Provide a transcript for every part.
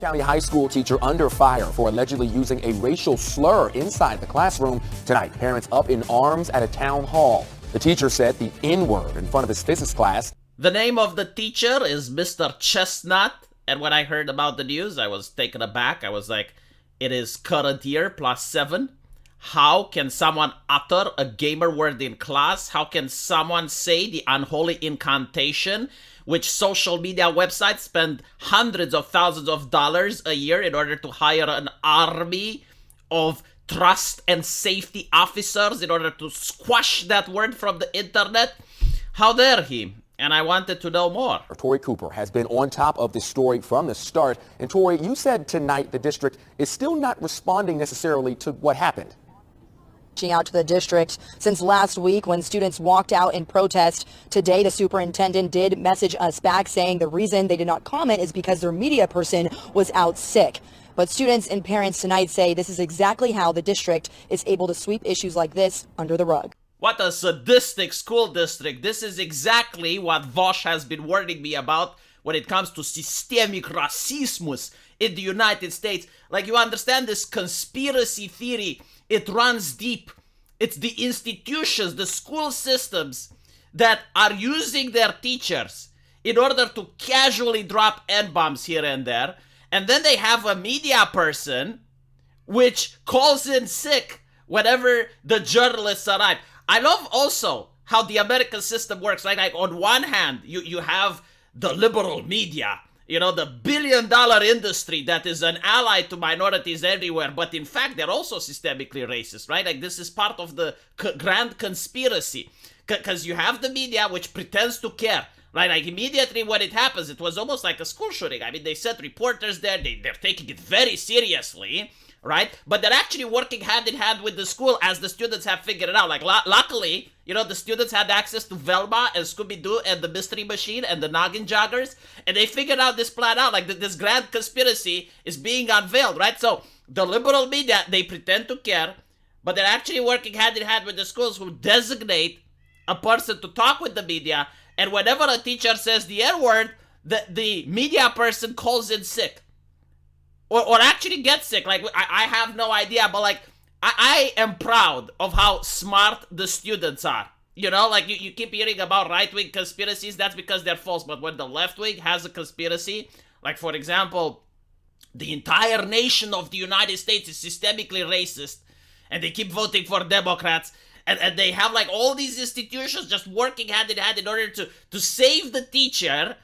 County high school teacher under fire for allegedly using a racial slur inside the classroom. Tonight, parents up in arms at a town hall. The teacher said the N-word in front of his physics class. The name of the teacher is Mr. Chestnut. And when I heard about the news, I was taken aback. I was like, it is current year +7. How can someone utter a gamer word in class? How can someone say the unholy incantation, which social media websites spend hundreds of thousands of dollars a year in order to hire an army of trust and safety officers in order to squash that word from the internet? How dare he? And I wanted to know more. Tori Cooper has been on top of this story from the start. And Tori, you said tonight the district is still not responding necessarily to what happened. Reaching out to the district since last week when students walked out in protest. Today, the superintendent did message us back saying the reason they did not comment is because their media person was out sick. But students and parents tonight say this is exactly how the district is able to sweep issues like this under the rug. What a sadistic school district. This is exactly what Vosh has been warning me about when it comes to systemic racism in the United States. Like, you understand this conspiracy theory? It runs deep. It's the institutions, the school systems that are using their teachers in order to casually drop N-bombs here and there. And then they have a media person which calls in sick whenever the journalists arrive. I love also how the American system works. Like on one hand, you have the liberal media, you know, the billion-dollar industry that is an ally to minorities everywhere, but in fact, they're also systemically racist, right? Like, this is part of the grand conspiracy, because you have the media which pretends to care, right? Like, immediately when it happens, it was almost like a school shooting. I mean, they sent reporters there, they're taking it very seriously, right? But they're actually working hand in hand with the school as the students have figured it out. Like, luckily, you know, the students had access to Velma and Scooby-Doo and the Mystery Machine and the Noggin Joggers, and they figured out this plan out. Like, this grand conspiracy is being unveiled, right? So, the liberal media, they pretend to care, but they're actually working hand in hand with the schools who designate a person to talk with the media, and whenever a teacher says the N-word, the media person calls in sick. Or actually gets sick. Like, I have no idea, but like, I am proud of how smart the students are. You know, like, you keep hearing about right-wing conspiracies, that's because they're false. But when the left wing has a conspiracy, like, for example, the entire nation of the United States is systemically racist, and they keep voting for Democrats, and they have, like, all these institutions just working hand in hand in order to save the teacher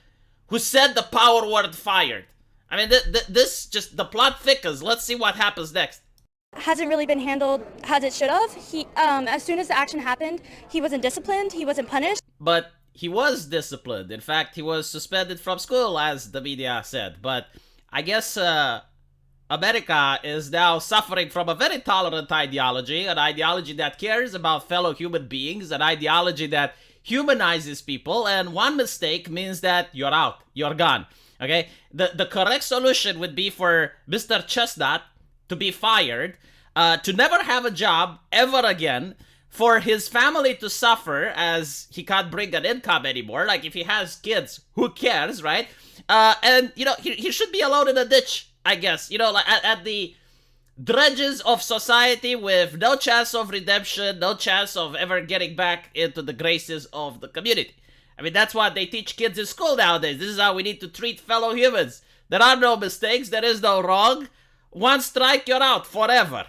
who said the power word fired. I mean, this just, the plot thickens. Let's see what happens next. Hasn't really been handled as it should have. He, as soon as the action happened, he wasn't disciplined, he wasn't punished. But he was disciplined. In fact, he was suspended from school, as the media said. But I guess America is now suffering from a very tolerant ideology, an ideology that cares about fellow human beings, an ideology that humanizes people, and one mistake means that you're out, you're gone. Okay, the correct solution would be for Mr. Chestnut to be fired, to never have a job ever again, for his family to suffer as he can't bring an income anymore. Like, if he has kids, who cares, right? And, you know, he should be alone in a ditch, I guess. You know, like at the dredges of society with no chance of redemption, no chance of ever getting back into the graces of the community. I mean, that's what they teach kids in school nowadays. This is how we need to treat fellow humans. There are no mistakes. There is no wrong. One strike, you're out forever.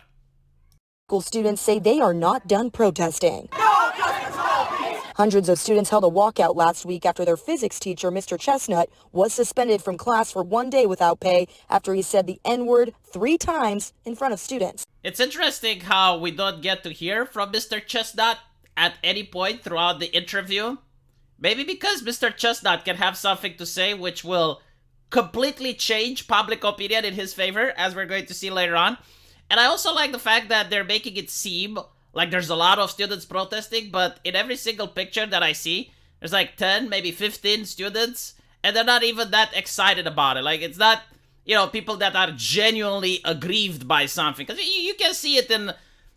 School students say they are not done protesting. No justice, no peace. Hundreds of students held a walkout last week after their physics teacher, Mr. Chestnut, was suspended from class for 1 day without pay after he said the N-word 3 times in front of students. It's interesting how we don't get to hear from Mr. Chestnut at any point throughout the interview. Maybe because Mr. Chestnut can have something to say which will completely change public opinion in his favor, as we're going to see later on. And I also like the fact that they're making it seem like there's a lot of students protesting, but in every single picture that I see, there's like 10, maybe 15 students, and they're not even that excited about it. Like, it's not, you know, people that are genuinely aggrieved by something. Because you can see it in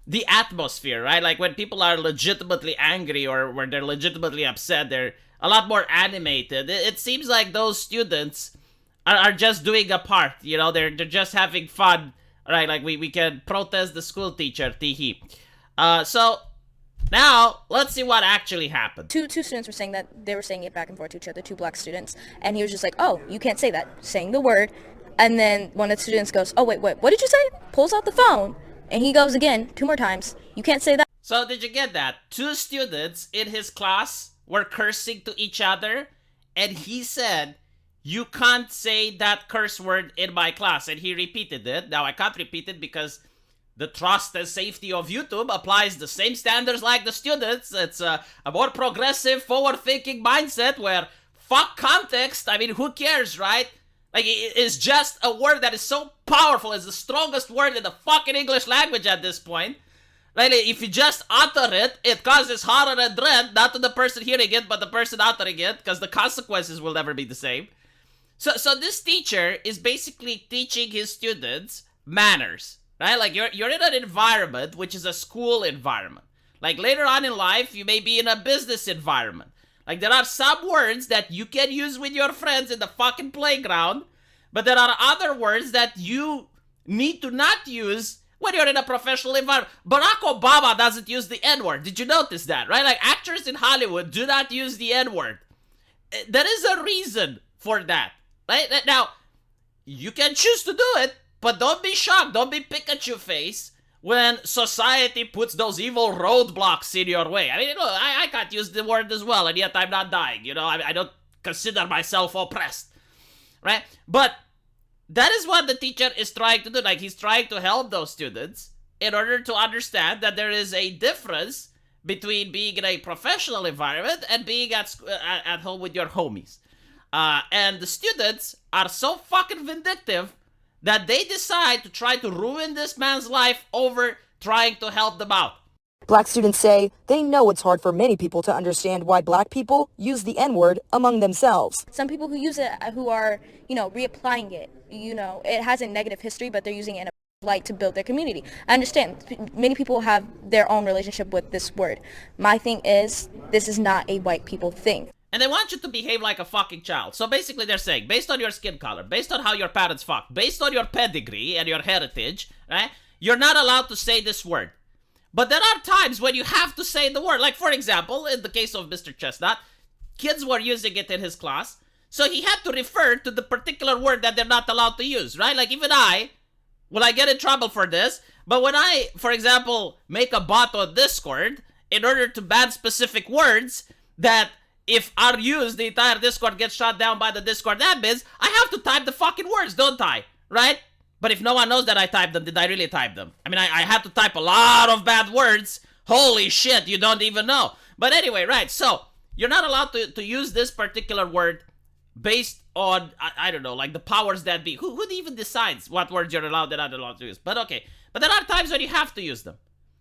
the atmosphere, right? Like, when people are legitimately angry or when they're legitimately upset, they're a lot more animated. It seems like those students are just doing a part. You know, they're just having fun. Right, like we can protest the school teacher, teehee. So now let's see what actually happened. Two students were saying that they were saying it back and forth to each other, two black students, and he was just like, "Oh, you can't say that," saying the word, and then one of the students goes, "Oh wait, what did you say?" Pulls out the phone, and he goes again 2 more times, "You can't say that." So did you get that? 2 students in his class were cursing to each other, and he said, "You can't say that curse word in my class," and he repeated it. Now I can't repeat it because the trust and safety of YouTube applies the same standards like the students. It's a more progressive, forward-thinking mindset where fuck context. I mean, who cares, right? Like, it's just a word that is so powerful. It's the strongest word in the fucking English language at this point. Like, if you just utter it, it causes horror and dread, not to the person hearing it, but the person uttering it, because the consequences will never be the same. So this teacher is basically teaching his students manners, right? Like, you're in an environment which is a school environment. Like, later on in life, you may be in a business environment. Like, there are some words that you can use with your friends in the fucking playground, but there are other words that you need to not use when you're in a professional environment. Barack Obama doesn't use the N-word. Did you notice that, right? Like, actors in Hollywood do not use the N-word. There is a reason for that. Right? Now, you can choose to do it, but don't be shocked. Don't be Pikachu face when society puts those evil roadblocks in your way. I mean, look, I can't use the word as well, and yet I'm not dying. You know, I don't consider myself oppressed. Right? But that is what the teacher is trying to do. Like, he's trying to help those students in order to understand that there is a difference between being in a professional environment and being at home with your homies. And the students are so fucking vindictive that they decide to try to ruin this man's life over trying to help them out. Black students say they know it's hard for many people to understand why black people use the N-word among themselves. Some people who use it, who are, reapplying it, it has a negative history, but they're using it in a light to build their community. I understand many people have their own relationship with this word. My thing is, this is not a white people thing. And they want you to behave like a fucking child. So basically they're saying, based on your skin color, based on how your parents fucked, based on your pedigree and your heritage, right? You're not allowed to say this word. But there are times when you have to say the word. Like, for example, in the case of Mr. Chestnut, kids were using it in his class. So he had to refer to the particular word that they're not allowed to use, right? Like, even I get in trouble for this. But when I, for example, make a bot on Discord, in order to ban specific words that if are used, the entire Discord gets shut down by the Discord admins, I have to type the fucking words, don't I? Right? But if no one knows that I typed them, did I really type them? I mean, I had to type a lot of bad words. Holy shit, you don't even know. But anyway, right, so you're not allowed to use this particular word based on, I don't know, like the powers that be. Who even decides what words you're allowed and not allowed to use? But okay, but there are times when you have to use them.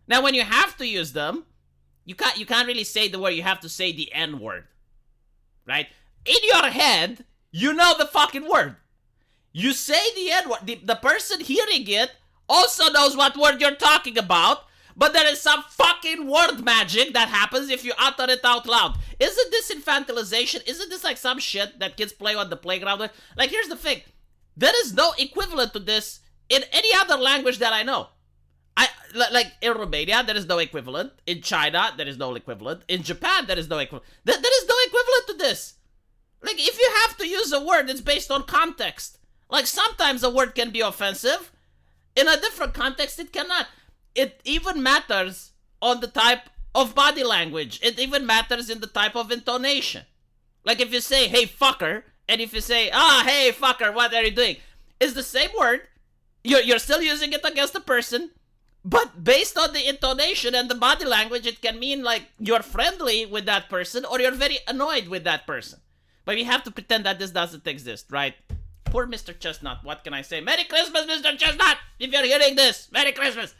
Now, when you have to use them, you can't really say the word, you have to say the N-word. Right? In your head, you know the fucking word. You say the N-word. The person hearing it also knows what word you're talking about, but there is some fucking word magic that happens if you utter it out loud. Isn't this infantilization? Isn't this like some shit that kids play on the playground with? Like, here's the thing. There is no equivalent to this in any other language that I know. Like, in Romania, there is no equivalent. In China, there is no equivalent. In Japan, there is no equivalent. There is no equivalent to this. Like, if you have to use a word, it's based on context. Like, sometimes a word can be offensive. In a different context, it cannot. It even matters on the type of body language. It even matters in the type of intonation. Like, if you say, hey, fucker, and if you say, hey, fucker, what are you doing? It's the same word. You're still using it against the person. But based on the intonation and the body language, it can mean like you're friendly with that person or you're very annoyed with that person. But we have to pretend that this doesn't exist, right? Poor Mr. Chestnut, what can I say? Merry Christmas, Mr. Chestnut! If you're hearing this, Merry Christmas!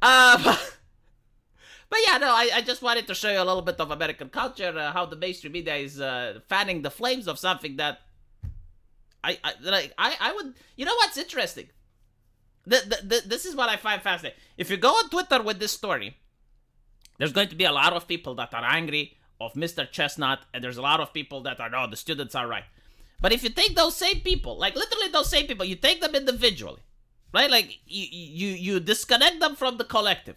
But yeah, no, I just wanted to show you a little bit of American culture, how the mainstream media is fanning the flames of something that I would... You know what's interesting? This is what I find fascinating. If you go on Twitter with this story, there's going to be a lot of people that are angry of Mr. Chestnut, and there's a lot of people that are, no, the students are right. But if you take those same people, like literally those same people, you take them individually, right? Like you disconnect them from the collective,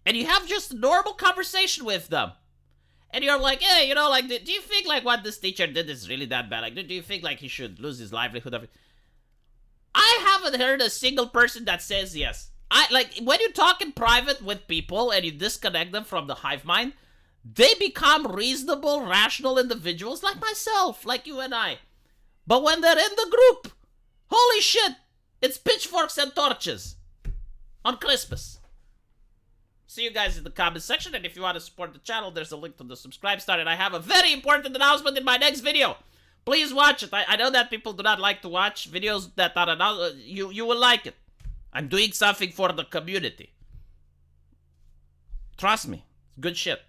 and you have just a normal conversation with them. And you're like, hey, you know, like, do you think, like, what this teacher did is really that bad? Like, do you think, like, he should lose his livelihood? I haven't heard a single person that says yes. Like, when you talk in private with people and you disconnect them from the hive mind, they become reasonable, rational individuals like myself, like you and I. But when they're in the group, holy shit, it's pitchforks and torches on Christmas. See you guys in the comment section, and if you want to support the channel, there's a link to the subscribe star, and I have a very important announcement in my next video. Please watch it. I know that people do not like to watch videos that are announced. You will like it. I'm doing something for the community. Trust me. It's good shit.